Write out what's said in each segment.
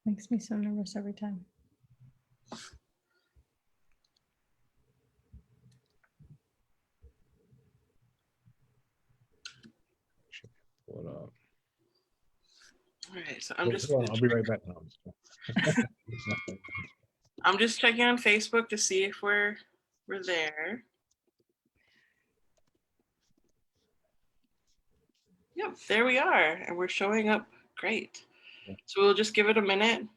Makes me so nervous every time. Pull it up. All right, so I'm just. I'll be right back now. I'm just checking on Facebook to see if we're there. Yep, there we are, and we're showing up great. So we'll just give it a minute.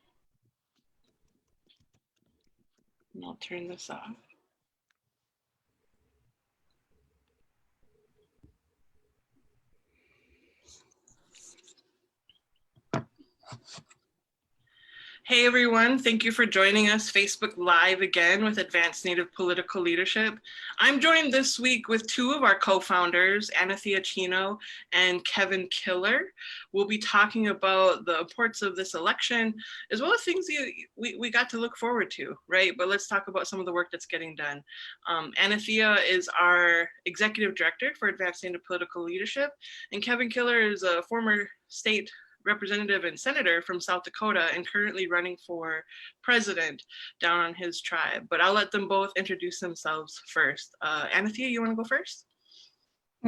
And I'll turn this off. Hey everyone, thank you for joining us Facebook Live again with Advanced Native Political Leadership. I'm joined this week with two of our co-founders, Anathea Chino and Kevin Killer. We'll be talking about the importance of this election, as well as things we got to look forward to, right? But let's talk about some of the work that's getting done. Anathea is our Executive Director for Advanced Native Political Leadership, and Kevin Killer is a former state representative and senator from South Dakota and currently running for president down on his tribe. But I'll let them both introduce themselves first. Anathea, you want to go first?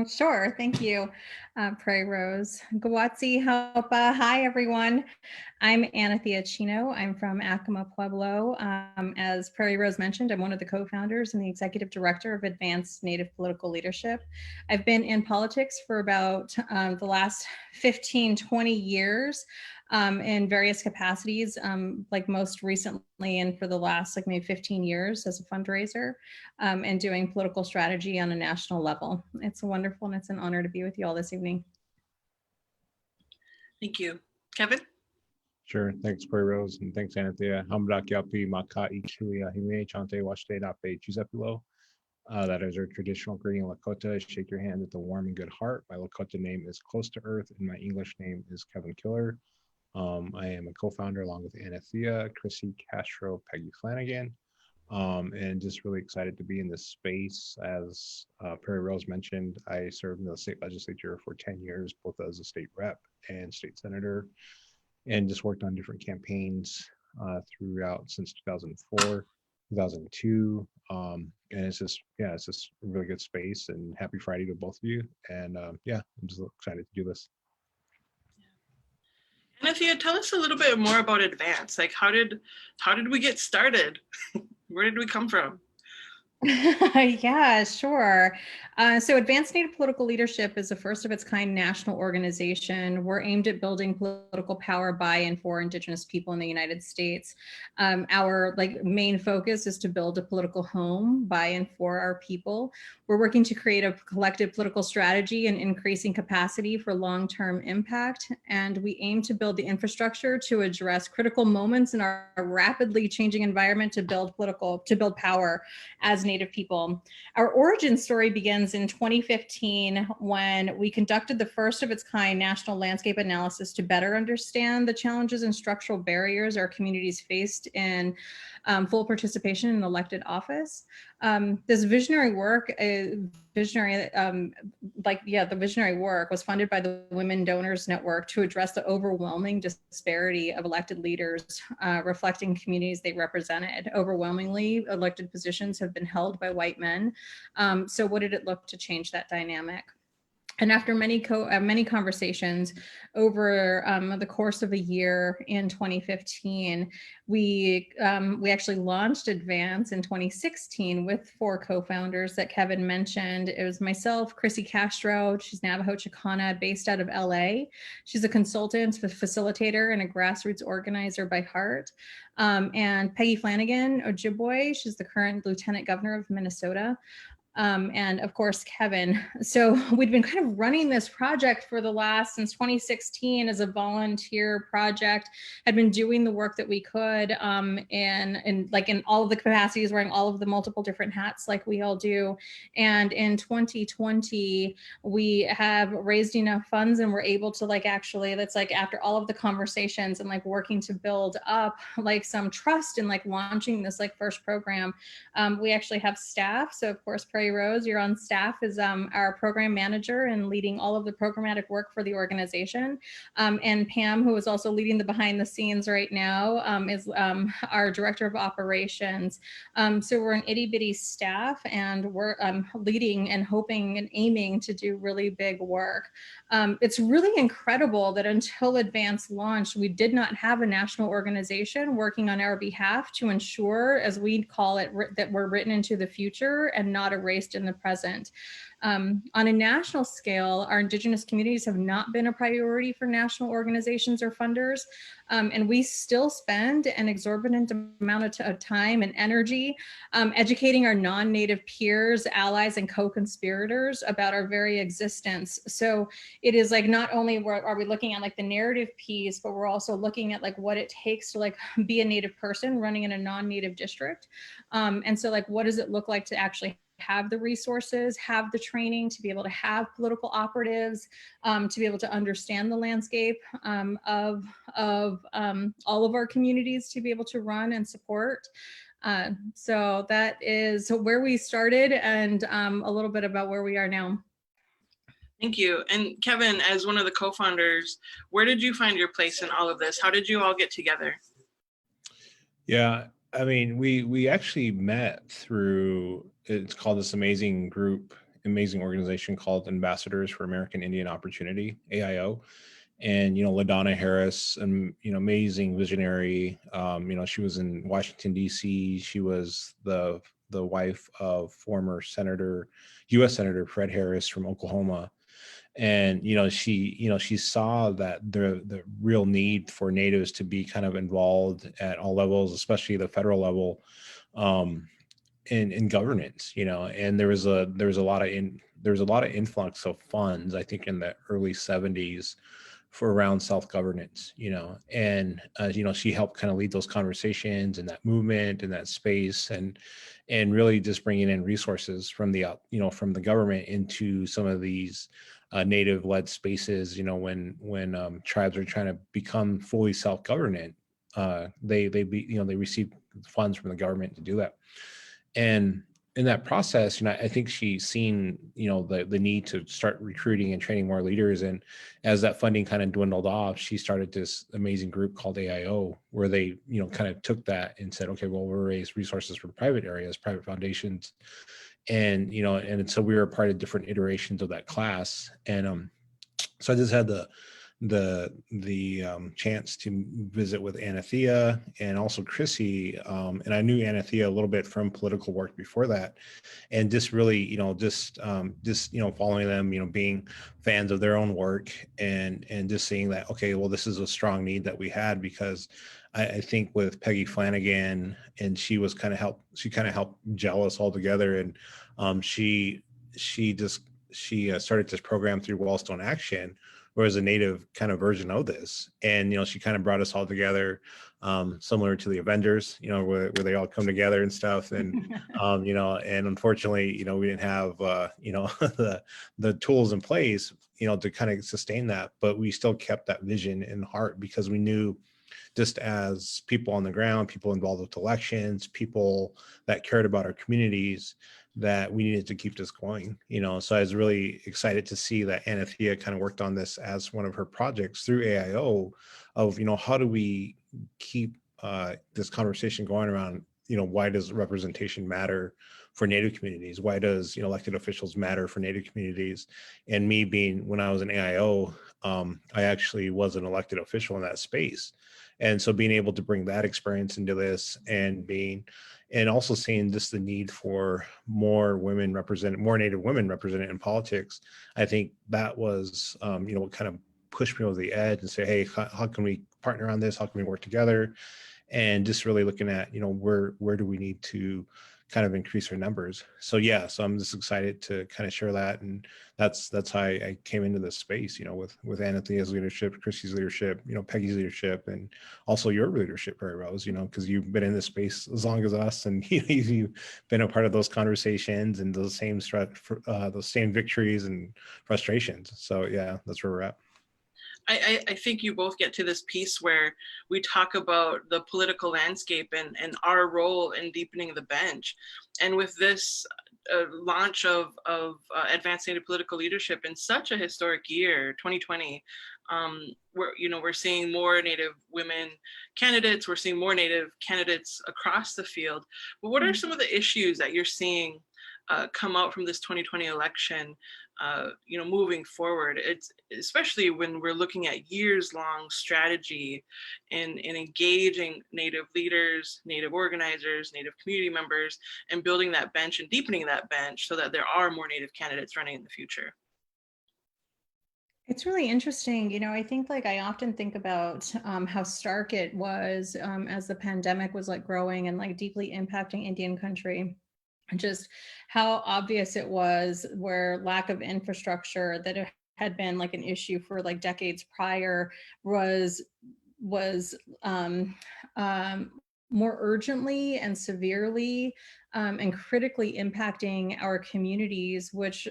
Sure, thank you, Prairie Rose. Gawatsi Helpa. Hi, everyone. I'm Anathea Chino. I'm from Acoma Pueblo. As Prairie Rose mentioned, I'm one of the co-founders and the executive director of Advanced Native Political Leadership. I've been in politics for about the last 15, 20 years. In various capacities, like most recently and for the last like maybe 15 years as a fundraiser and doing political strategy on a national level. It's wonderful and it's an honor to be with you all this evening. Thank you. Kevin? Sure, thanks Prairie Rose and thanks Anathea. Hambrakiapi Makai Chuya Hime Chante Washte Nape Chuzepilo. That is our traditional greeting Lakota. Shake your hand with a warm and good heart. My Lakota name is Close to Earth and my English name is Kevin Killer. I am a co-founder along with Anathea, Chrissy Castro, Peggy Flanagan, and just really excited to be in this space. As Prairie Rose mentioned, I served in the state legislature for 10 years, both as a state rep and state senator, and just worked on different campaigns throughout since 2004, 2002. And it's just a really good space, and happy Friday to both of you. And I'm just excited to do this. Anathea, tell us a little bit more about Advance. Like, how did we get started? Where did we come from? Yeah, sure. So Advanced Native Political Leadership is a first of its kind national organization. We're aimed at building political power by and for Indigenous people in the United States. Our main focus is to build a political home by and for our people. We're working to create a collective political strategy and increasing capacity for long-term impact. And we aim to build the infrastructure to address critical moments in our rapidly changing environment to build power as Native people. Our origin story begins in 2015 when we conducted the first of its kind national landscape analysis to better understand the challenges and structural barriers our communities faced in full participation in elected office. This visionary work, the visionary work was funded by the Women Donors Network to address the overwhelming disparity of elected leaders reflecting communities they represented. Overwhelmingly, elected positions have been held by white men. So what did it look to change that dynamic? And after many conversations over the course of a year in 2015, we actually launched Advance in 2016 with 4 co-founders that Kevin mentioned. It was myself, Chrissy Castro, she's Navajo Chicana based out of LA. She's a consultant, a facilitator, and a grassroots organizer by heart. And Peggy Flanagan, Ojibwe, she's the current Lieutenant Governor of Minnesota. And of course, Kevin. So we'd been kind of running this project for since 2016 as a volunteer project, had been doing the work that we could in all of the capacities, wearing all of the multiple different hats like we all do. And in 2020, we have raised enough funds and we're able to after all of the conversations and working to build up some trust in launching this first program, we actually have staff. So of course, Prairie Prairie Rose. You're on staff as our program manager and leading all of the programmatic work for the organization. And Pam, who is also leading the behind the scenes right now, is our director of operations. So we're an itty bitty staff, and we're leading and hoping and aiming to do really big work. It's really incredible that until Advance launched, we did not have a national organization working on our behalf to ensure, as we call it, that we're written into the future and not erased in the present. On a national scale, our Indigenous communities have not been a priority for national organizations or funders, and we still spend an exorbitant amount of time and energy educating our non-Native peers, allies, and co-conspirators about our very existence. So it is like, not only are we looking at like the narrative piece, but we're also looking at like what it takes to like be a Native person running in a non-Native district. And so like, what does it look like to actually have the resources, have the training to be able to have political operatives, to be able to understand the landscape of all of our communities to be able to run and support. So that is where we started, and a little bit about where we are now. Thank you. And Kevin, as one of the co-founders, where did you find your place in all of this? How did you all get together? Yeah, I mean, we actually met through, it's called this amazing group, amazing organization called Ambassadors for American Indian Opportunity, AIO. And, you know, LaDonna Harris, you know, amazing visionary. You know, she was in Washington, D.C. She was the wife of former U.S. Senator Fred Harris from Oklahoma. And, you know, she saw that the real need for Natives to be kind of involved at all levels, especially the federal level, in governance, you know. And there was a lot of influx of funds, I think, in the early 70s for around self-governance, you know. And you know, she helped kind of lead those conversations and that movement and that space, and really just bringing in resources from the from the government into some of these Native-led spaces. You know, when tribes are trying to become fully self-governant, they receive funds from the government to do that. And in that process, you know, I think she's seen, you know, the need to start recruiting and training more leaders. And as that funding kind of dwindled off, she started this amazing group called AIO, where they, you know, kind of took that and said, okay, well, we'll raise resources for private areas, private foundations. And, you know, and so we were a part of different iterations of that class. And so I just had the chance to visit with Anathea and also Chrissy, and I knew Anathea a little bit from political work before that, and just really, you know, just following them, you know, being fans of their own work, and just seeing that, okay, well, this is a strong need that we had, because I think with Peggy Flanagan, and she kind of helped gel us all together, and she started this program through Wellstone Action, where was a Native kind of version of this. And, you know, she kind of brought us all together, similar to the Avengers, you know, where they all come together and stuff. And, you know, and unfortunately, you know, we didn't have, you know, the tools in place, you know, to kind of sustain that, but we still kept that vision in heart, because we knew, just as people on the ground, people involved with elections, people that cared about our communities, that we needed to keep this going, you know. So I was really excited to see that Anathea kind of worked on this as one of her projects through AIO, of, you know, how do we keep this conversation going around, you know, why does representation matter for Native communities? Why does, you know, elected officials matter for Native communities? And me being, when I was in AIO, I actually was an elected official in that space. And so being able to bring that experience into this, and also seeing just the need for more Native women represented in politics, I think that was, you know, what kind of pushed me over the edge and say, hey, how can we partner on this? How can we work together? And just really looking at, you know, where do we need to kind of increase our numbers? So yeah, so I'm just excited to kind of share that. And that's how I came into this space, you know, with Anathea's leadership, Chrissy's leadership, you know, Peggy's leadership, and also your leadership, Prairie Rose, you know, because you've been in this space as long as us, and you've been a part of those conversations and those same victories and frustrations. So yeah, that's where we're at. I think you both get to this piece where we talk about the political landscape and our role in deepening the bench. And with this launch of advanced Native political leadership in such a historic year, 2020, we're seeing more Native women candidates, we're seeing more Native candidates across the field. But what are some of the issues that you're seeing come out from this 2020 election, moving forward? It's especially when we're looking at years-long strategy in engaging Native leaders, Native organizers, Native community members, and building that bench and deepening that bench so that there are more Native candidates running in the future. It's really interesting. I think I often think about how stark it was as the pandemic was growing and deeply impacting Indian country. Just how obvious it was where lack of infrastructure that had been an issue for decades prior was more urgently and severely and critically impacting our communities, which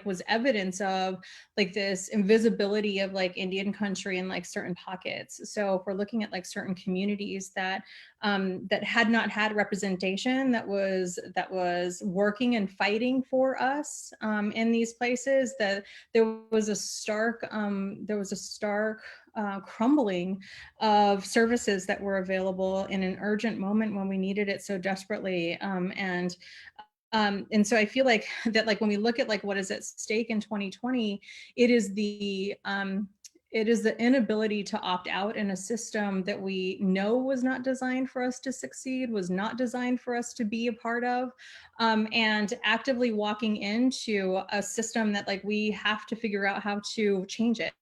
was evidence of this invisibility of Indian country in certain pockets. So if we're looking at certain communities that had not had representation, that was working and fighting for us in these places, that there was a stark crumbling of services that were available in an urgent moment when we needed it so desperately. And so I feel that when we look at what is at stake in 2020, it is the inability to opt out in a system that we know was not designed for us to succeed, was not designed for us to be a part of, and actively walking into a system that we have to figure out how to change it.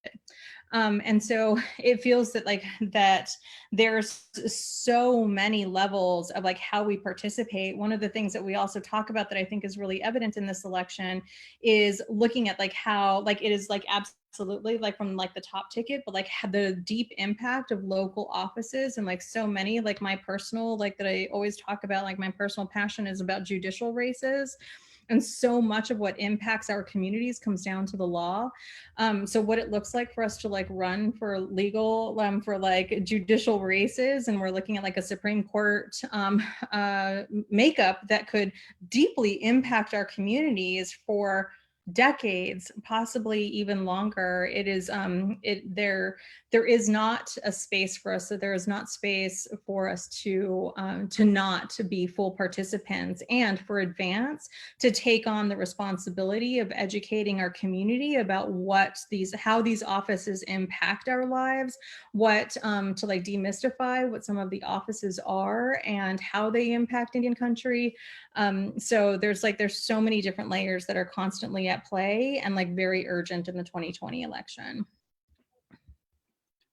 And so it feels that there's so many levels of how we participate. One of the things that we also talk about that I think is really evident in this election is looking at how it is absolutely from the top ticket, but the deep impact of local offices and so many my personal that I always talk about, my personal passion is about judicial races. And so much of what impacts our communities comes down to the law. So what it looks like for us to run for legal, for judicial races, and we're looking at a Supreme Court makeup that could deeply impact our communities for decades, possibly even longer. It is there is not a space for us. So there is not space for us to not be full participants, and for Advance to take on the responsibility of educating our community about how these offices impact our lives, what to demystify what some of the offices are and how they impact Indian country. So there's so many different layers that are constantly at play and very urgent in the 2020 election.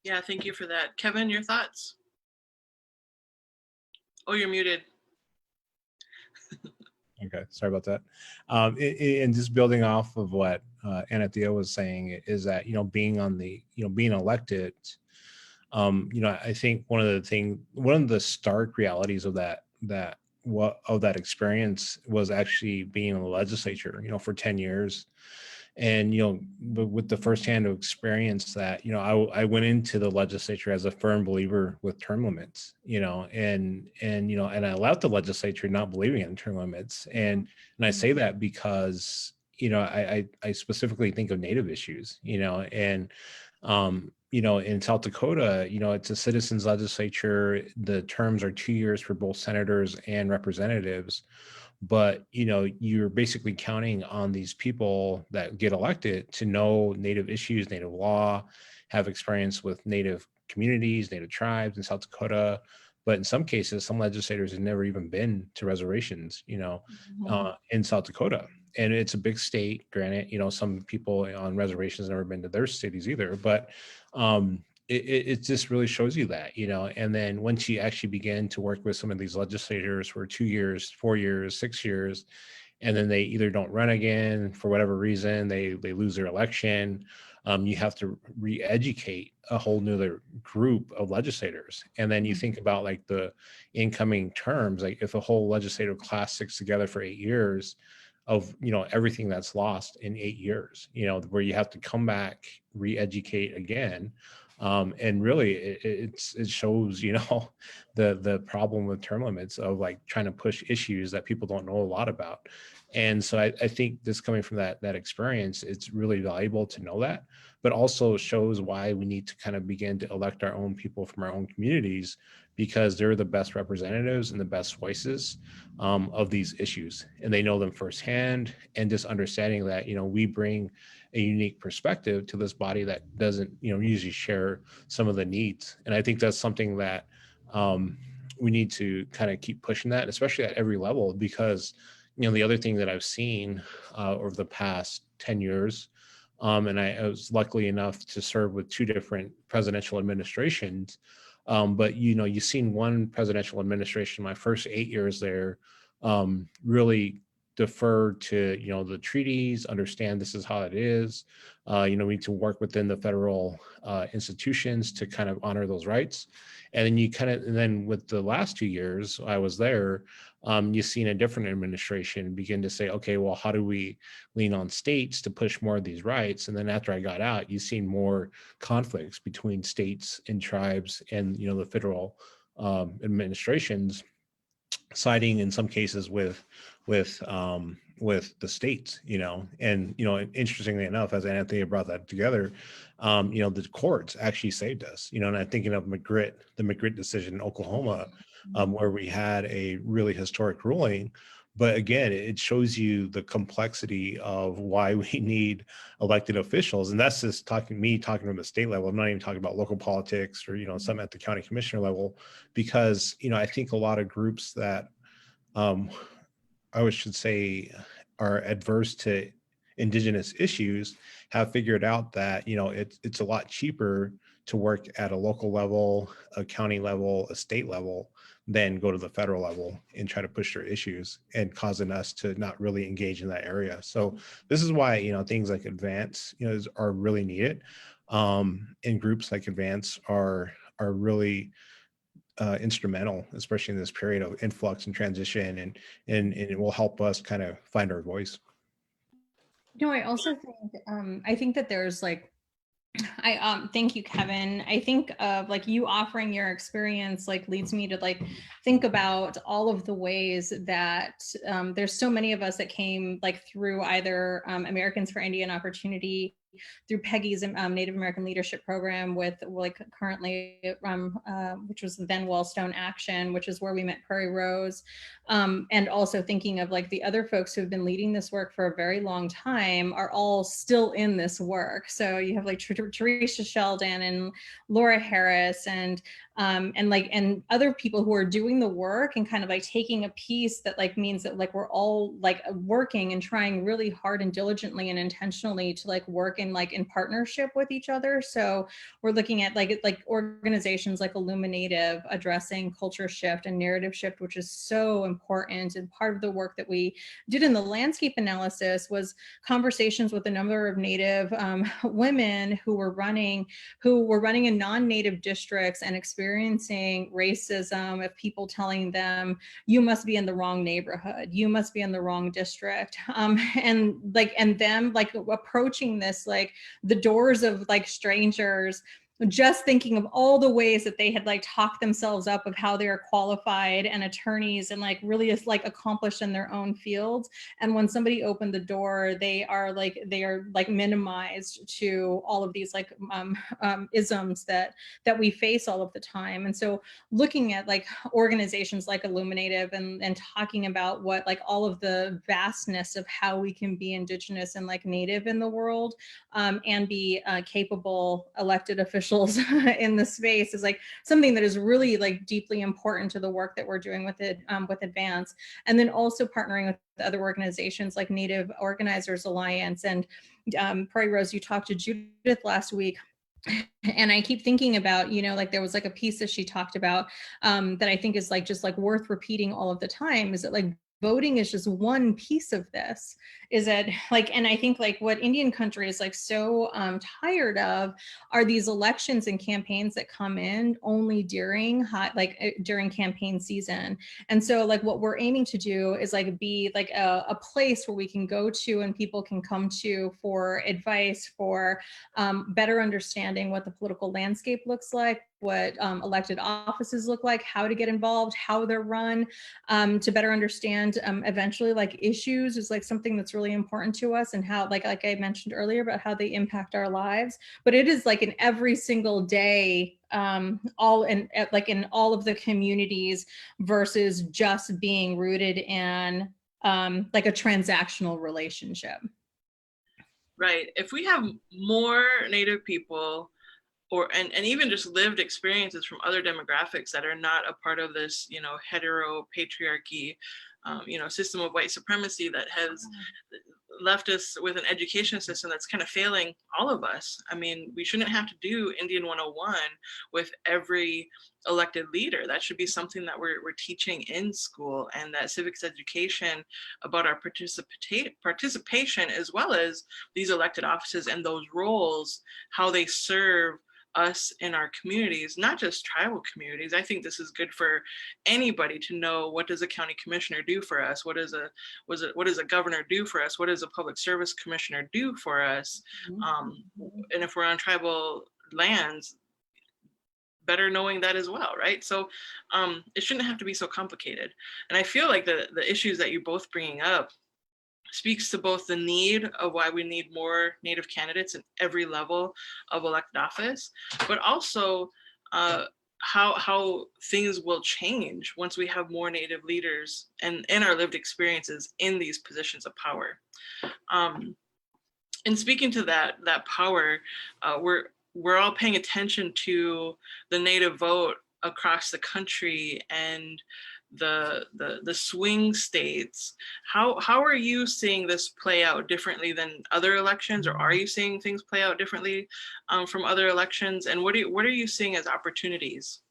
Yeah, thank you for that. Kevin, your thoughts? Oh, you're muted. Okay, sorry about that. And just building off of what Anathea was saying is that, being elected, I think one of the stark realities of that experience was actually being in the legislature, for 10 years. And, with the firsthand experience that, I went into the legislature as a firm believer with term limits, and I left the legislature not believing in term limits. And I say that because, I specifically think of Native issues, and, in South Dakota, it's a citizens legislature. The terms are 2 years for both senators and representatives. But, you're basically counting on these people that get elected to know Native issues, Native law, have experience with Native communities, Native tribes in South Dakota. But in some cases, some legislators have never even been to reservations, in South Dakota. And it's a big state, granted, some people on reservations have never been to their cities either. But it just really shows you that, and then once you actually begin to work with some of these legislators for 2 years, 4 years, 6 years, and then they either don't run again for whatever reason, they lose their election, you have to re-educate a whole nother group of legislators. And then you think about the incoming terms, if a whole legislative class sticks together for 8 years, of, everything that's lost in 8 years, where you have to come back, re-educate again. And really it shows, the problem with term limits of like trying to push issues that people don't know a lot about. And so I think this coming from that experience, it's really valuable to know that, but also shows why we need to kind of begin to elect our own people from our own communities, because they're the best representatives and the best voices of these issues, and they know them firsthand. And just understanding that, we bring a unique perspective to this body that doesn't, usually share some of the needs. And I think that's something that we need to kind of keep pushing that, especially at every level, because, the other thing that I've seen over the past 10 years, and I was lucky enough to serve with 2 different presidential administrations. But, you've seen one presidential administration, my first 8 years there, really defer to, the treaties, understand this is how it is. We need to work within the federal institutions to kind of honor those rights. And then and then with the last 2 years I was there, you've seen a different administration begin to say, okay, well, how do we lean on states to push more of these rights? And then after I got out, you've seen more conflicts between states and tribes and, the federal administrations, siding in some cases with the states, and interestingly enough, as Anathea brought that together, the courts actually saved us, and I'm thinking of the McGritt decision in Oklahoma, where we had a really historic ruling. But again, it shows you the complexity of why we need elected officials. And that's just talking from the state level. I'm not even talking about local politics or, some at the county commissioner level, because, I think a lot of groups that should say are adverse to indigenous issues have figured out that, it's a lot cheaper to work at a local level, a county level, a state level, than go to the federal level and try to push their issues, and causing us to not really engage in that area. So this is why, things like Advance, are really needed. And groups like Advance are really instrumental, especially in this period of influx and transition, and it will help us kind of find our voice. I also think that there's like, thank you, Kevin. I think of like you offering your experience like leads me to like think about all of the ways that there's so many of us that came like through either Americans for Indian Opportunity, through Peggy's Native American Leadership Program, with like currently, which was then Wellstone Action, which is where we met Prairie Rose, and also thinking of like the other folks who have been leading this work for a very long time are all still in this work. So you have like Teresa Sheldon and Laura Harris and other people who are doing the work and kind of like taking a piece that like means that like we're all like working and trying really hard and diligently and intentionally to like work in partnership with each other. So we're looking at like organizations like Illuminative addressing culture shift and narrative shift, which is so important. And part of the work that we did in the landscape analysis was conversations with a number of Native women who were running in non-Native districts and experiencing racism of people telling them, you must be in the wrong neighborhood, you must be in the wrong district, and them like approaching this like the doors of like strangers, just thinking of all the ways that they had like talked themselves up of how they are qualified and attorneys and like really is like accomplished in their own fields. And when somebody opened the door, they are like minimized to all of these like isms that we face all of the time. And so looking at like organizations like Illuminative and talking about what like all of the vastness of how we can be Indigenous and like Native in the world, and be capable elected officials in the space is like something that is really like deeply important to the work that we're doing with it, with Advance. And then also partnering with other organizations like Native Organizers Alliance and Prairie Rose. You talked to Judith last week. And I keep thinking about, like there was like a piece that she talked about that I think is like just like worth repeating all of the time, is that like voting is just one piece of this. Is that like, and I think like what Indian country is like so tired of are these elections and campaigns that come in only during during campaign season. And so like what we're aiming to do is like be like a place where we can go to and people can come to for advice, for better understanding what the political landscape looks like, what elected offices look like, how to get involved, how they're run, to better understand eventually like issues is like something that's really important to us, and how like I mentioned earlier about how they impact our lives. But it is like in every single day, all in like in all of the communities, versus just being rooted in like a transactional relationship. Right. If we have more Native people, and even just lived experiences from other demographics that are not a part of this, hetero patriarchy, system of white supremacy that has left us with an education system that's kind of failing all of us. I mean, we shouldn't have to do Indian 101 with every elected leader. That should be something that we're teaching in school, and that civics education about our participation, as well as these elected offices and those roles, how they serve us in our communities, not just tribal communities. I think this is good for anybody to know, what does a county commissioner do for us? What does a governor do for us? What does a public service commissioner do for us? And if we're on tribal lands, better knowing that as well, right? So it shouldn't have to be so complicated. And I feel like the issues that you're both bringing up speaks to both the need of why we need more Native candidates in every level of elected office, but also how things will change once we have more Native leaders and in our lived experiences in these positions of power. And speaking to that power, we're all paying attention to the Native vote across the country and the swing states. How are you seeing this play out differently than other elections, or are you seeing things play out differently from other elections? And what are you seeing as opportunities?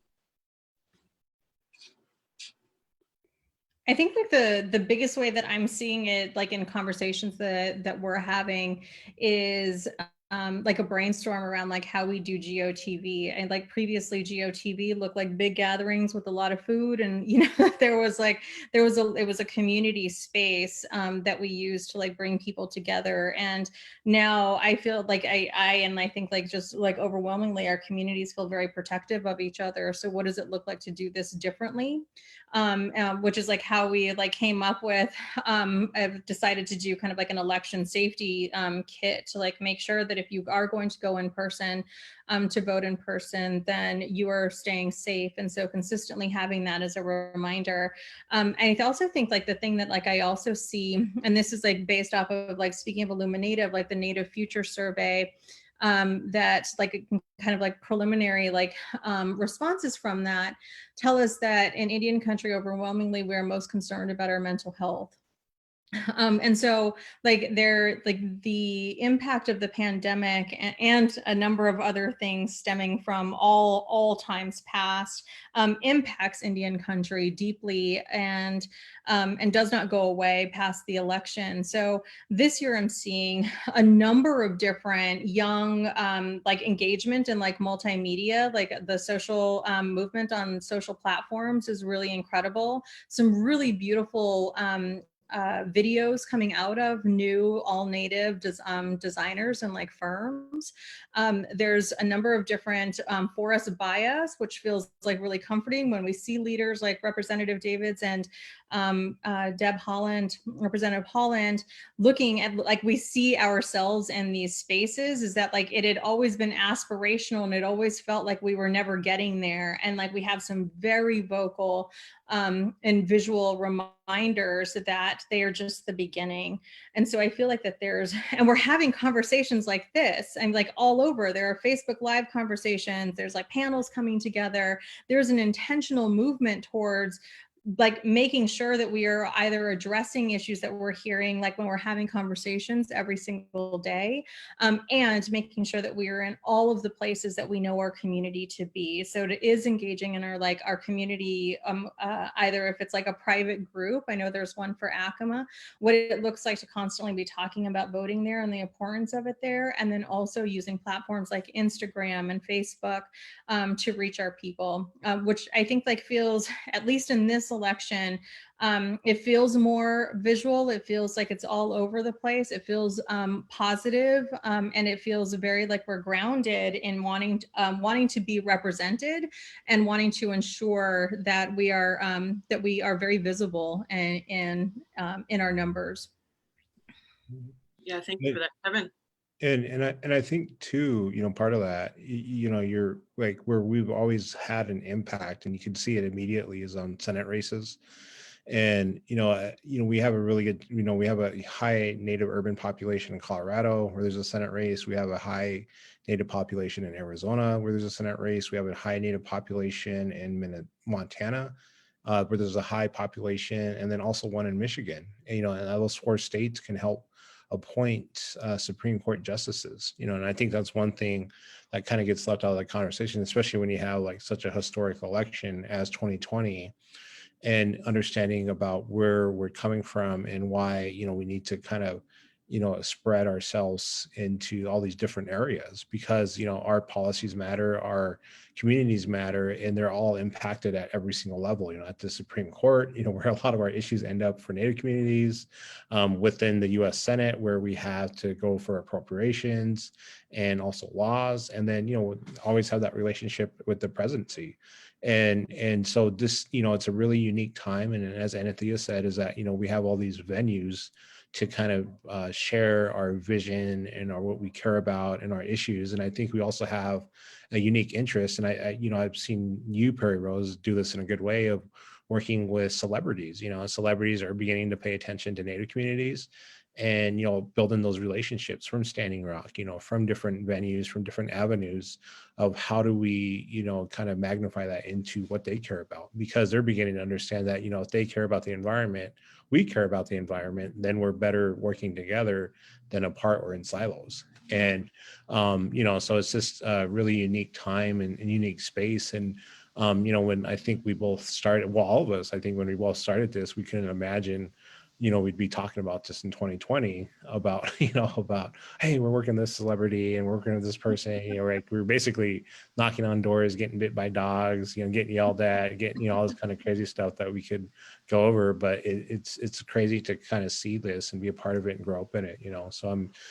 I think like the biggest way that I'm seeing it, like in conversations that we're having, is like a brainstorm around like how we do GOTV. And like previously GOTV looked like big gatherings with a lot of food, and it was a community space that we used to like bring people together. And now I feel like I think like just like overwhelmingly our communities feel very protective of each other. So what does it look like to do this differently? Which is like how we like came up with, I've decided to do kind of like an election safety kit to like make sure that if you are going to go in person to vote in person, then you are staying safe. And so consistently having that as a reminder. I also think like the thing that like I also see, and this is like based off of like speaking of Illuminative, like the Native Future Survey, that like kind of like preliminary like responses from that tell us that in Indian country, overwhelmingly, we're most concerned about our mental health. And so like the impact of the pandemic and a number of other things stemming from all times past impacts Indian country deeply, and does not go away past the election. So this year I'm seeing a number of different young like engagement and like multimedia, like the social movement on social platforms is really incredible. Some really beautiful videos coming out of new all Native designers and like firms. There's a number of different for us by us, which feels like really comforting when we see leaders like Representative Davids and Representative Holland, looking at like we see ourselves in these spaces. Is that like it had always been aspirational, and it always felt like we were never getting there. And like we have some very vocal and visual reminders that they are just the beginning. And so I feel like that and we're having conversations like this, and like all over, there are Facebook Live conversations, there's like panels coming together, there's an intentional movement towards like making sure that we are either addressing issues that we're hearing, like when we're having conversations every single day, and making sure that we are in all of the places that we know our community to be. So it is engaging in our community, either if it's like a private group, I know there's one for Acoma, what it looks like to constantly be talking about voting there and the importance of it there, and then also using platforms like Instagram and Facebook to reach our people, which I think like feels, at least in this election, it feels more visual. It feels like it's all over the place. It feels positive, and it feels very like we're grounded in wanting to be represented and wanting to ensure that we are very visible and in our numbers. Yeah, thank you for that, Kevin. And I think too, part of that, you're like where we've always had an impact, and you can see it immediately is on Senate races. And we have a really good, we have a high native urban population in Colorado where there's a Senate race. We have a high native population in Arizona where there's a Senate race. We have a high native population in Montana, where there's a high population, and then also one in Michigan. And those 4 states can help appoint Supreme Court justices, and I think that's one thing that kind of gets left out of the conversation, especially when you have like such a historic election as 2020, and understanding about where we're coming from and why, we need to kind of, spread ourselves into all these different areas, because, our policies matter, our communities matter, and they're all impacted at every single level, at the Supreme Court, where a lot of our issues end up for Native communities, within the US Senate, where we have to go for appropriations and also laws. And then, always have that relationship with the presidency. And so this, it's a really unique time. And as Anathea said, is that, we have all these venues to kind of share our vision and what we care about and our issues. And I think we also have a unique interest. And I've seen you, Prairie Rose, do this in a good way of working with celebrities. Celebrities are beginning to pay attention to Native communities, and building those relationships from Standing Rock, from different venues, from different avenues of how do we kind of magnify that into what they care about, because they're beginning to understand that if they care about the environment, we care about the environment, then we're better working together than apart or in silos. And so it's just a really unique time and unique space. And when I think we both started, well, all of us, I think when we both started this, we couldn't imagine we'd be talking about this in 2020 about, about, hey, we're working this celebrity and we're working with this person, right? We were basically knocking on doors, getting bit by dogs, getting yelled at, getting, all this kind of crazy stuff that we could go over. But it's crazy to kind of see this and be a part of it and grow up in it,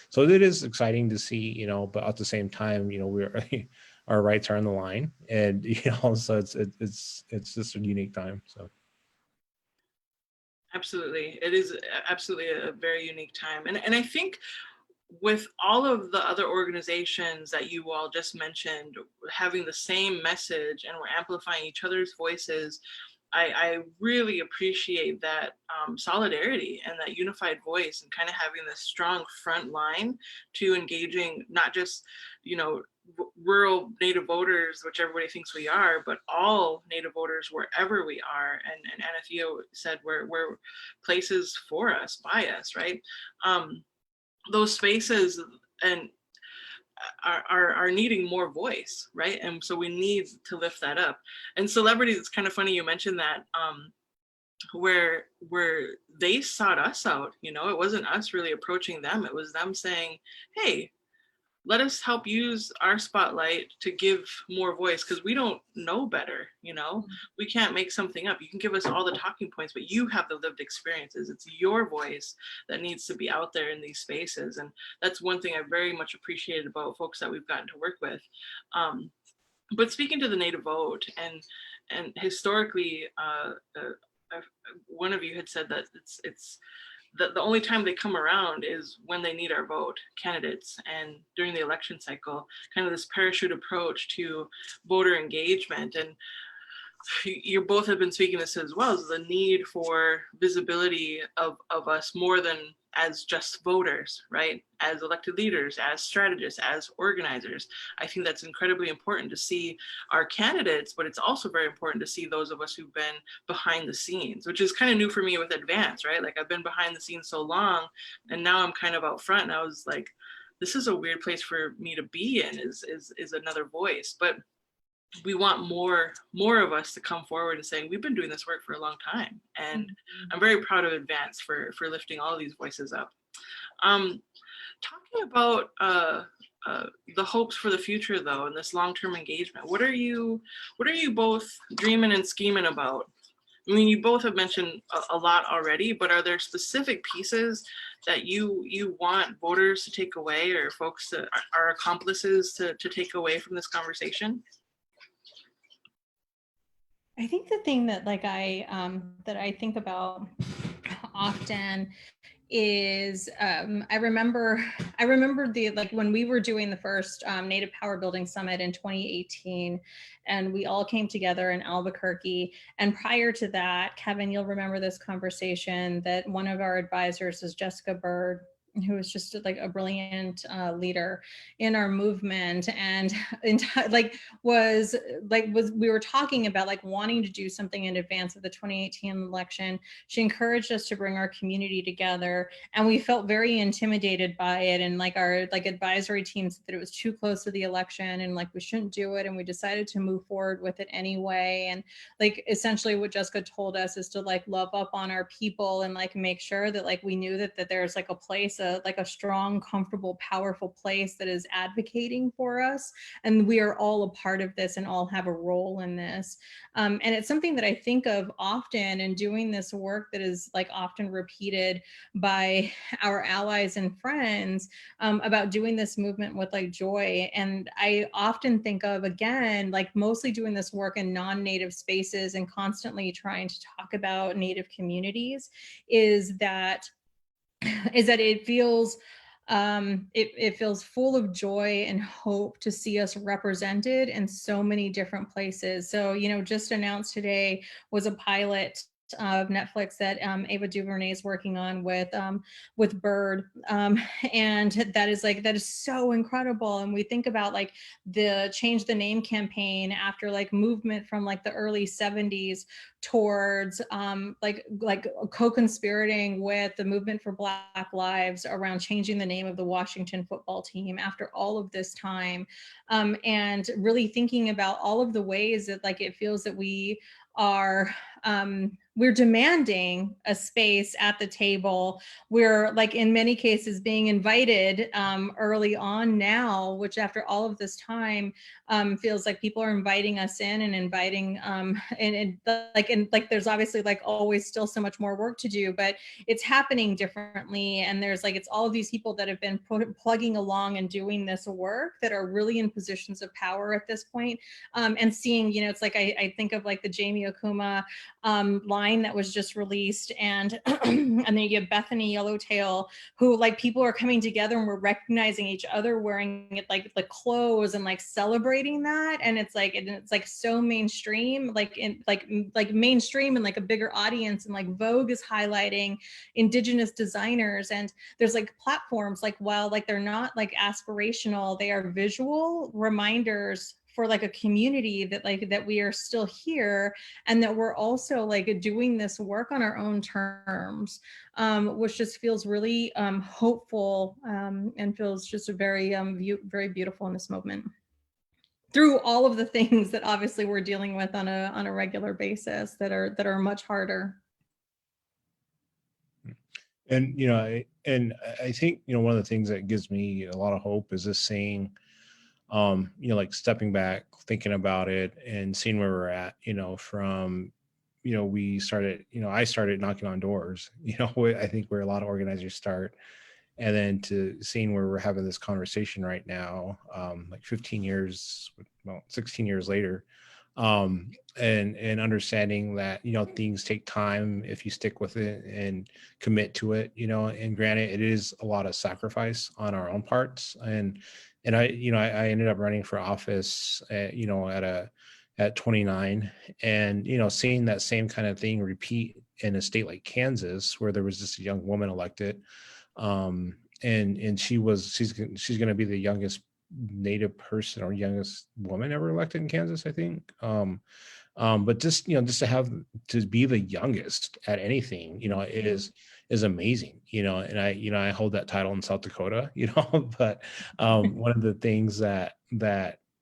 so it is exciting to see, but at the same time, we're, our rights are on the line, and, so it's just a unique time. So. Absolutely. It is absolutely a very unique time. And I think with all of the other organizations that you all just mentioned having the same message and we're amplifying each other's voices, I really appreciate that solidarity and that unified voice, and kind of having this strong front line to engaging not just, rural Native voters, which everybody thinks we are, but all Native voters wherever we are. And Anathea said we're places for us, by us, right? Those spaces and are needing more voice, right? And so we need to lift that up. And celebrities, it's kind of funny you mentioned that, where they sought us out, it wasn't us really approaching them, it was them saying, hey, let us help use our spotlight to give more voice, because we don't know better, we can't make something up. You can give us all the talking points, but you have the lived experiences. It's your voice that needs to be out there in these spaces. And that's one thing I very much appreciated about folks that we've gotten to work with. But speaking to the Native vote, and historically, one of you had said that it's the only time they come around is when they need our vote, candidates, and during the election cycle, kind of this parachute approach to voter engagement. And you both have been speaking this as well, is the need for visibility of us more than as just voters, right? As elected leaders, as strategists, as organizers. I think that's incredibly important to see our candidates, but it's also very important to see those of us who've been behind the scenes, which is kind of new for me with Advance, right? Like I've been behind the scenes so long, and now I'm kind of out front, and I was like, this is a weird place for me to be in, is another voice. But we want more of us to come forward and saying, we've been doing this work for a long time. And I'm very proud of Advance for lifting all of these voices up. Talking about the hopes for the future though, and this long-term engagement, what are you both dreaming and scheming about? I mean, you both have mentioned a lot already, but are there specific pieces that you want voters to take away, or folks that are accomplices to take away from this conversation? I think the thing that I think about often is I remember when we were doing the first Native Power Building Summit in 2018, and we all came together in Albuquerque. And prior to that, Kevin, you'll remember this conversation, that one of our advisors is Jessica Bird, who was just like a brilliant leader in our movement, and we were talking about like wanting to do something in advance of the 2018 election. She encouraged us to bring our community together, and we felt very intimidated by it, and like our advisory team said that it was too close to the election and like we shouldn't do it, and we decided to move forward with it anyway. And like essentially what Jessica told us is to like love up on our people and like make sure that like we knew that there's like a place, like a strong, comfortable, powerful place that is advocating for us, and we are all a part of this and all have a role in this. And it's something that I think of often in doing this work that is like often repeated by our allies and friends about doing this movement with like joy. And I often think of, again, like mostly doing this work in non-Native spaces and constantly trying to talk about Native communities, is that it feels it feels full of joy and hope to see us represented in so many different places. So, just announced today was a pilot of Netflix that Ava DuVernay is working on with Bird, and that is so incredible. And we think about like the Change the Name campaign after like movement from like the early 70s towards like co-conspirating with the movement for Black Lives around changing the name of the Washington football team after all of this time, and really thinking about all of the ways that like it feels that we are we're demanding a space at the table. We're like in many cases being invited early on now, which after all of this time feels like people are inviting us in and inviting and there's obviously like always still so much more work to do, but it's happening differently. And there's like, it's all of these people that have been plugging along and doing this work that are really in positions of power at this point. And seeing, it's like, I think of like the Jamie Acoma line that was just released, and and then you get Bethany Yellowtail, who like people are coming together and we're recognizing each other wearing it like the clothes and like celebrating that. And it's like so mainstream, like mainstream and like a bigger audience. And like Vogue is highlighting Indigenous designers, and there's like platforms like, while like they're not like aspirational, they are visual reminders for like a community that we are still here, and that we're also like doing this work on our own terms, which just feels really hopeful, and feels just very very beautiful in this moment, through all of the things that obviously we're dealing with on a regular basis that are much harder. And I think one of the things that gives me a lot of hope is this saying, like stepping back, thinking about it and seeing where we're at, from, we started, I started knocking on doors, I think where a lot of organizers start, and then to seeing where we're having this conversation right now, like 16 years later, and understanding that, things take time if you stick with it and commit to it, and granted, it is a lot of sacrifice on our own parts. And I ended up running for office at 29, and, seeing that same kind of thing repeat in a state like Kansas, where there was just a young woman elected, And she's going to be the youngest Native person or youngest woman ever elected in Kansas, I think. But just just to have to be the youngest at anything, is amazing, and I hold that title in South Dakota, but one of the things that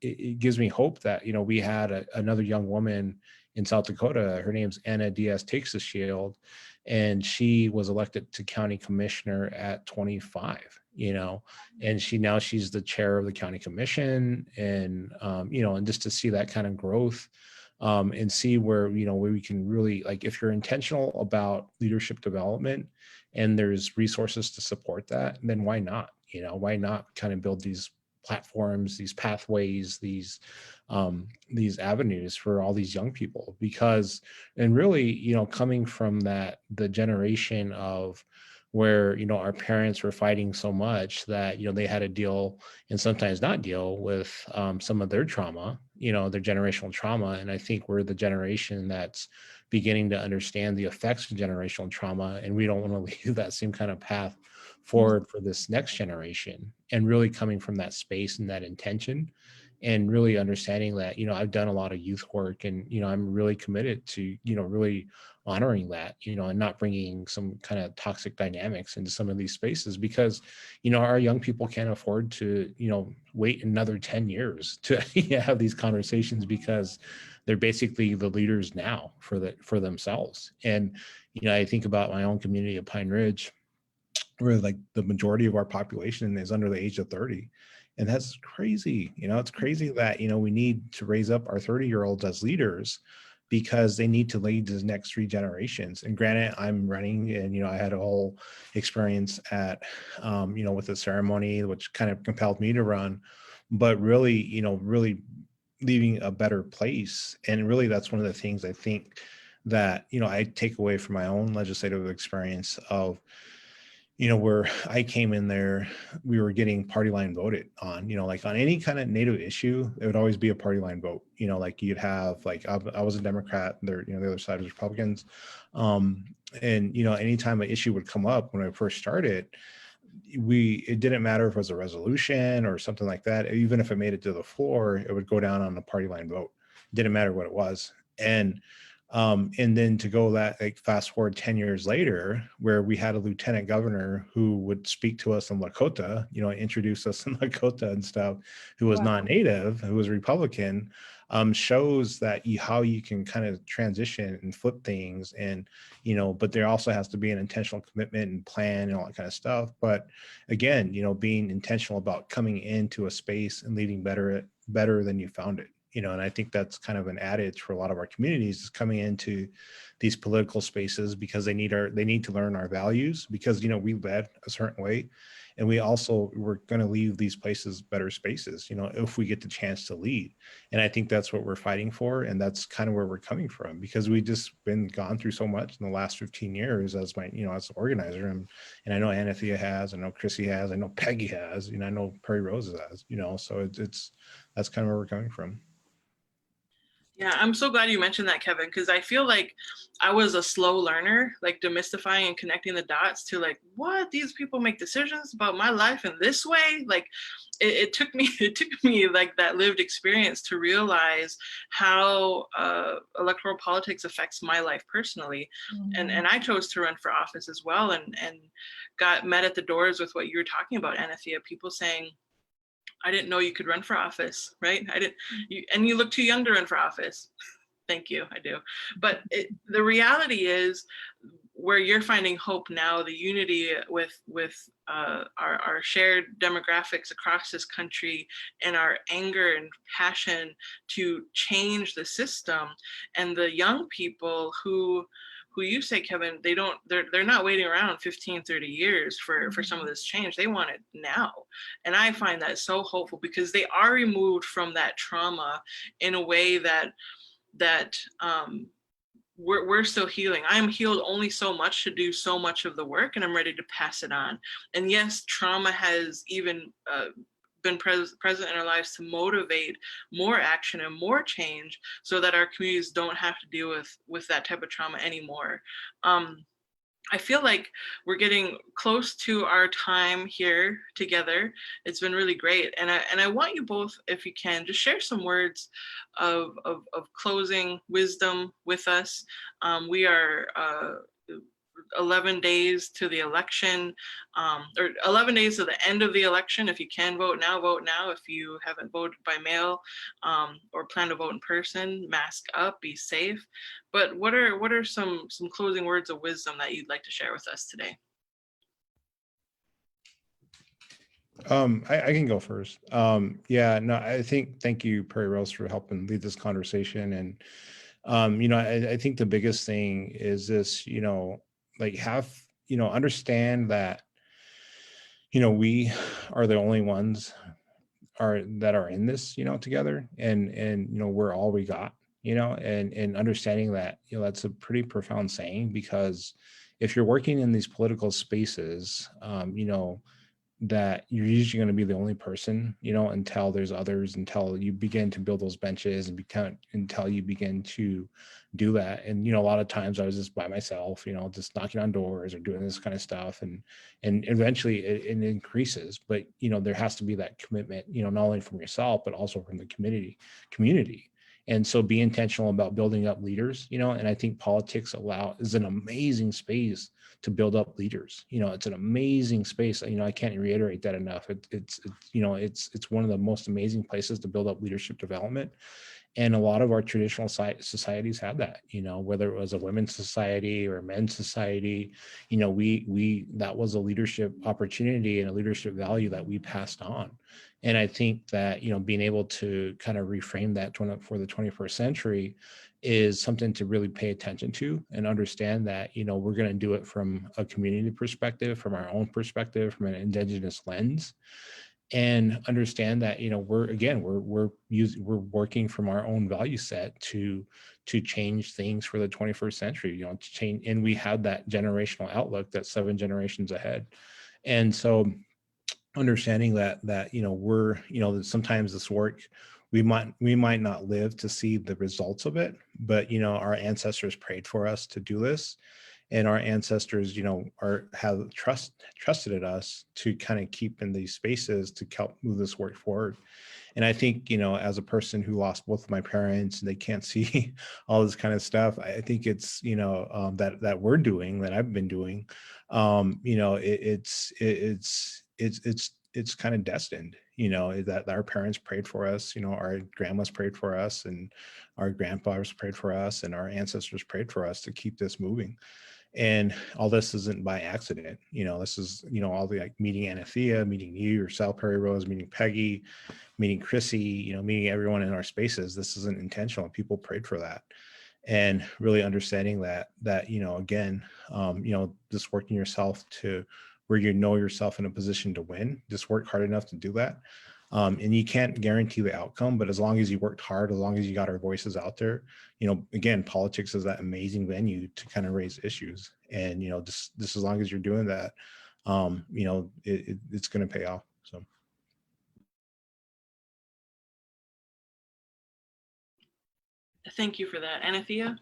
it gives me hope that we had another young woman in South Dakota. Her name's Anna Diaz Takes Shield, and she was elected to county commissioner at 25, and she's the chair of the county commission, and and just to see that kind of growth, and see where where we can really, like, if you're intentional about leadership development and there's resources to support that, then why not? Why not kind of build these platforms, these pathways, these avenues for all these young people? Because, and really, coming from the generation of where our parents were fighting so much that they had to deal, and sometimes not deal with, some of their trauma, their generational trauma. And I think we're the generation that's beginning to understand the effects of generational trauma, and we don't want to leave that same kind of path forward for this next generation. And really coming from that space and that intention, and really understanding that I've done a lot of youth work, and I'm really committed to really honoring that, and not bringing some kind of toxic dynamics into some of these spaces, because our young people can't afford to wait another 10 years to have these conversations, because they're basically the leaders now for themselves. And I think about my own community of Pine Ridge, where like the majority of our population is under the age of 30. And that's crazy. It's crazy that we need to raise up our 30-year-olds as leaders, because they need to lead the next 3 generations. And granted, I'm running, and I had a whole experience at with the ceremony, which kind of compelled me to run, but really really leaving a better place. And really, that's one of the things I think that I take away from my own legislative experience of where I came in there, we were getting party line voted on, like on any kind of Native issue, it would always be a party line vote, like you'd have, like, I was a Democrat, there, the other side was Republicans. And, anytime an issue would come up when I first started, it didn't matter if it was a resolution or something like that. Even if it made it to the floor, it would go down on a party line vote. It didn't matter what it was. And then to go that, like, fast forward 10 years later, where we had a lieutenant governor who would speak to us in Lakota, introduce us in Lakota and stuff, who was not Native, who was Republican, shows that how you can kind of transition and flip things. And, but there also has to be an intentional commitment and plan and all that kind of stuff. But again, being intentional about coming into a space and leading better than you found it. And I think that's kind of an adage for a lot of our communities, is coming into these political spaces because they need to learn our values, because, we led a certain way. And we're going to leave these places better spaces, if we get the chance to lead. And I think that's what we're fighting for. And that's kind of where we're coming from, because we just been gone through so much in the last 15 years as my, as an organizer. And I know Anathea has, I know Chrissy has, I know Peggy has, I know Prairie Rose has, so that's kind of where we're coming from. Yeah, I'm so glad you mentioned that, Kevin, because I feel like I was a slow learner, like demystifying and connecting the dots to, like, what, these people make decisions about my life in this way? Like, it took me like that lived experience to realize how electoral politics affects my life personally. Mm-hmm. And I chose to run for office as well, and got met at the doors with what you were talking about, Anathea, people saying, I didn't know you could run for office, right? And you look too young to run for office. Thank you, I do. But the reality is, where you're finding hope now, the unity with our shared demographics across this country, and our anger and passion to change the system, and the young people who you say, Kevin, they're not waiting around 15, 30 years for some of this change. They want it now. And I find that so hopeful, because they are removed from that trauma in a way that we're still healing. I am healed only so much to do so much of the work, and I'm ready to pass it on. And yes, trauma has even been present in our lives to motivate more action and more change, so that our communities don't have to deal with that type of trauma anymore. I feel like we're getting close to our time here together. It's been really great. And I want you both, if you can, just share some words of closing wisdom with us. We are 11 days to the election, or 11 days to the end of the election. If you can vote now, vote now. If you haven't voted by mail, or plan to vote in person, mask up, be safe. But what are some closing words of wisdom that you'd like to share with us today? I can go first. Yeah, no, thank you, Prairie Rose, for helping lead this conversation. And I think the biggest thing is this, like understand that, we are the only ones that are in this, together, and we're all we got, and understanding that, that's a pretty profound saying, because if you're working in these political spaces, that you're usually going to be the only person, until there's others, until you begin to build those benches and until you begin to do that. And, a lot of times I was just by myself, just knocking on doors or doing this kind of stuff. And eventually it increases, but, there has to be that commitment, not only from yourself, but also from the community. And so be intentional about building up leaders, and I think politics is an amazing space to build up leaders. It's an amazing space. I can't reiterate that enough. It's one of the most amazing places to build up leadership development. And a lot of our traditional societies had that, whether it was a women's society or a men's society, that was a leadership opportunity and a leadership value that we passed on. And I think that, being able to kind of reframe that for the 21st century is something to really pay attention to, and understand that, we're going to do it from a community perspective, from our own perspective, from an Indigenous lens, and understand that, we're working from our own value set to change things for the 21st century, to change. And we have that generational outlook, that 7 generations ahead. And so understanding that we're, that sometimes this work, we might not live to see the results of it, but our ancestors prayed for us to do this. And our ancestors, have trusted in us to kind of keep in these spaces to help move this work forward. And I think, as a person who lost both of my parents and they can't see all this kind of stuff, I think it's, that we're doing, that I've been doing, it's kind of destined, that our parents prayed for us, our grandmas prayed for us, and our grandfathers prayed for us, and our ancestors prayed for us to keep this moving. And all this isn't by accident. This is, all the, like, meeting Anathea, meeting you, yourself, Prairie Rose, meeting Peggy, meeting Chrissy, meeting everyone in our spaces. This isn't intentional. People prayed for that. And really understanding that, again, just working yourself to where yourself in a position to win, just work hard enough to do that. And you can't guarantee the outcome, but as long as you worked hard, as long as you got our voices out there, again, politics is that amazing venue to kind of raise issues. And, just as long as you're doing that, it's going to pay off. So. Thank you for that. Anathea?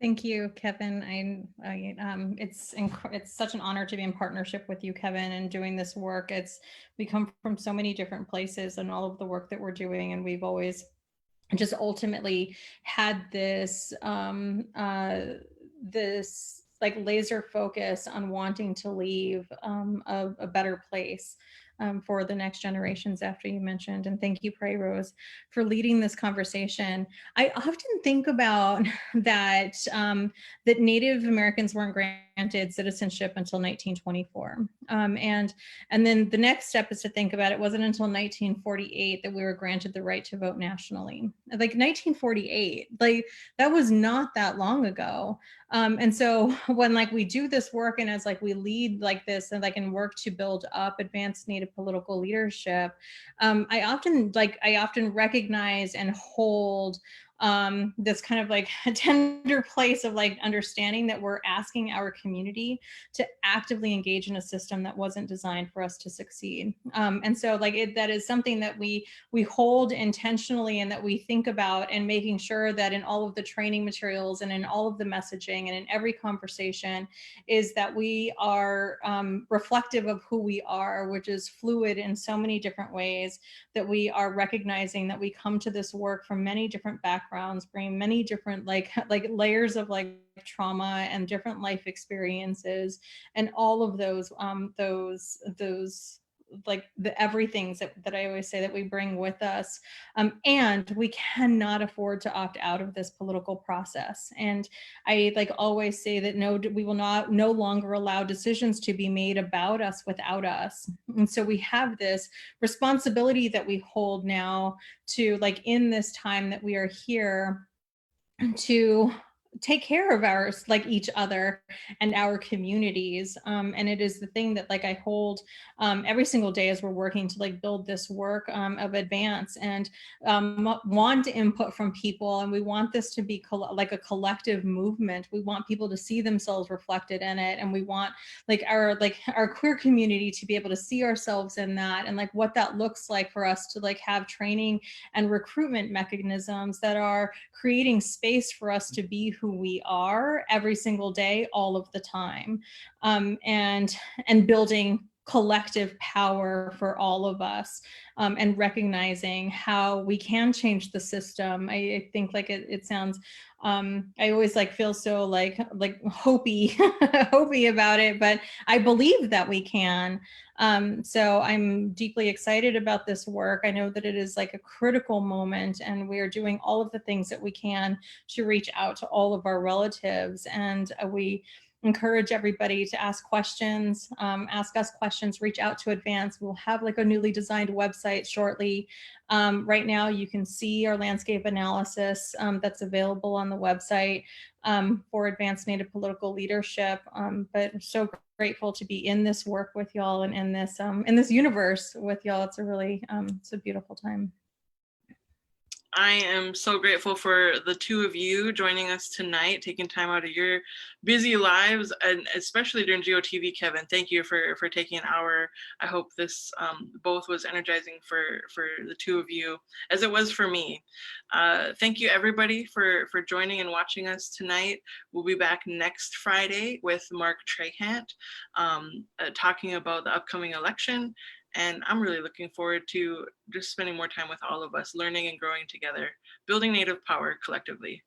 Thank you, Kevin. It's such an honor to be in partnership with you, Kevin, and doing this work. We come from so many different places, and all of the work that we're doing, and we've always just ultimately had this this like laser focus on wanting to leave a better place for the next generations after you mentioned. And thank you, Prairie Rose, for leading this conversation. I often think about that, that Native Americans weren't granted citizenship until 1924. And then the next step is to think about it wasn't until 1948 that we were granted the right to vote nationally. Like 1948, like that was not that long ago. And so when we do this work, and as we lead like this and work to build up advanced Native political leadership, I often recognize and hold this kind of like a tender place of like understanding that we're asking our community to actively engage in a system that wasn't designed for us to succeed. And so like that is something that we hold intentionally and that we think about, and making sure that in all of the training materials and in all of the messaging and in every conversation is that we are reflective of who we are, which is fluid in so many different ways, that we are recognizing that we come to this work from many different backgrounds, bring many different like layers of like trauma and different life experiences, and all of those like the everythings that I always say that we bring with us. And we cannot afford to opt out of this political process. And I like always say that we will no longer allow decisions to be made about us without us. And so we have this responsibility that we hold now to, like, in this time that we are here, to take care of ours, like each other and our communities. And it is the thing that like I hold every single day as we're working to like build this work of advance, and want input from people. And we want this to be like a collective movement. We want people to see themselves reflected in it. And we want like our queer community to be able to see ourselves in that, and like what that looks like for us to like have training and recruitment mechanisms that are creating space for us to be who we are every single day, all of the time, and building collective power for all of us, and recognizing how we can change the system. I think like it sounds, I always like feel so like hopey hopey about it, but I believe that we can. So I'm deeply excited about this work. I know that it is like a critical moment, and we are doing all of the things that we can to reach out to all of our relatives. And we encourage everybody to ask questions, ask us questions, reach out to Advance. We'll have like a newly designed website shortly. Right now you can see our landscape analysis that's available on the website for Advanced Native Political Leadership. But I'm so grateful to be in this work with y'all, and in this universe with y'all. It's a really, it's a beautiful time. I am so grateful for the two of you joining us tonight, taking time out of your busy lives, and especially during GOTV, Kevin. Thank you for taking an hour. I hope this both was energizing for the two of you, as it was for me. Thank you, everybody, for joining and watching us tonight. We'll be back next Friday with Mark Trahant, talking about the upcoming election. And I'm really looking forward to just spending more time with all of us, learning and growing together, building Native power collectively.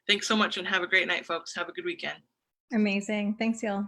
Thanks so much, and have a great night, folks. Have a good weekend. Amazing. Thanks, y'all.